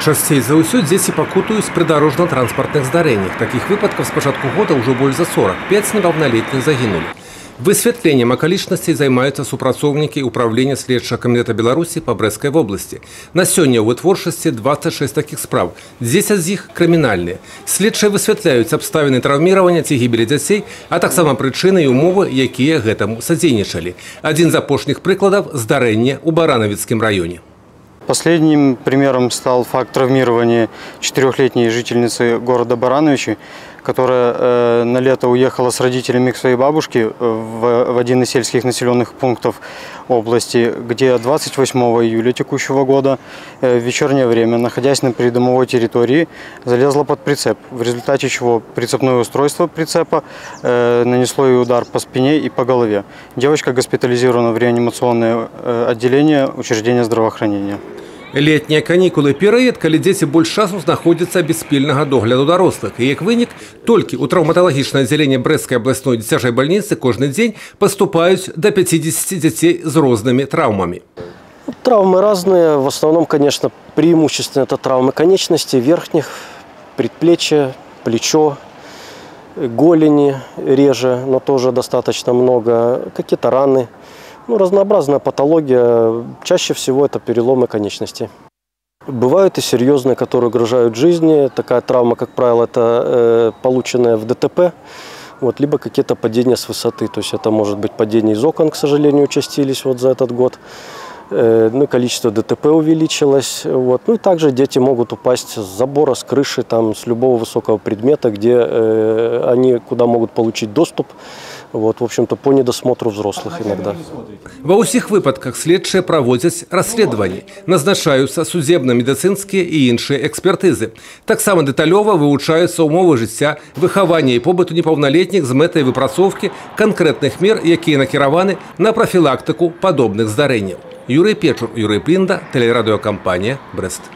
Часцей за ўсё дзеці пакутуюць пры дарожна-транспартных здарэннях. Такіх выпадкаў з пачатку года ўжо больш за 40. 5 непаўналетніх загінулі. Высвятленнем акалічнасцей займаюцца супрацоўнікі ўправлення следчага камітэта Беларусі па Брэсцкай вобласці. На сёння ў вытворчасці 26 такіх спраў. 10 з іх крымінальныя. Следчыя высвятляюць абставіны траўміравання ці гібелі дзяцей, а таксама прычыны і умовы, якія гэтаму садзейнічалі. Адзін з апошніх прыкладаў – здарэнне ў Барановіцкім раёне. Последним примером стал факт травмирования 4-летней жительницы города Барановичи, которая на лето уехала с родителями к своей бабушке в один из сельских населенных пунктов области, где 28 июля текущего года в вечернее время, находясь на придомовой территории, залезла под прицеп, в результате чего прицепное устройство прицепа нанесло ей удар по спине и по голове. Девочка госпитализирована в реанимационное отделение учреждения здравоохранения. Летнія канікулы – перыяд, калі дзеці больш часу знаходзяцца без пільнага догляду дарослых. І як вынік, толькі ў траўматалагічнае аддзяленне Брэсцкай абласной дзіцячай бальніцы кожны дзень паступаюць до 50 дзяцей з рознымі траўмамі. Травмы разные. В основном, конечно, преимущественно это травмы конечностей, верхних, предплечья, плечо, голени реже, но тоже достаточно много. Какие-то раны. Разнообразная патология, чаще всего это переломы конечностей. Бывают и серьезные, которые угрожают жизни. Такая травма, как правило, это полученная в ДТП, либо какие-то падения с высоты. То есть это может быть падение из окон, к сожалению, участились за этот год. Количество ДТП увеличилось. И также дети могут упасть с забора, с крыши, с любого высокого предмета, где они куда могут получить доступ. В общем-то, по недосмотру взрослых иногда. Ва ўсіх выпадках следчыя праводзяць расследаванні, назначаюцца судебна-медыцынскія і іншыя экспертызы. Таксама дэталёва вывучаюцца умовы жыцця, выхавання і побыту непаўналетніх з мэтай выпрацоўкі канкрэтных мер, якія накіраваны на прафілактыку падобных здарэнняў. Юрый Печур, Юрий Плинда, телерадиокомпания «Брест».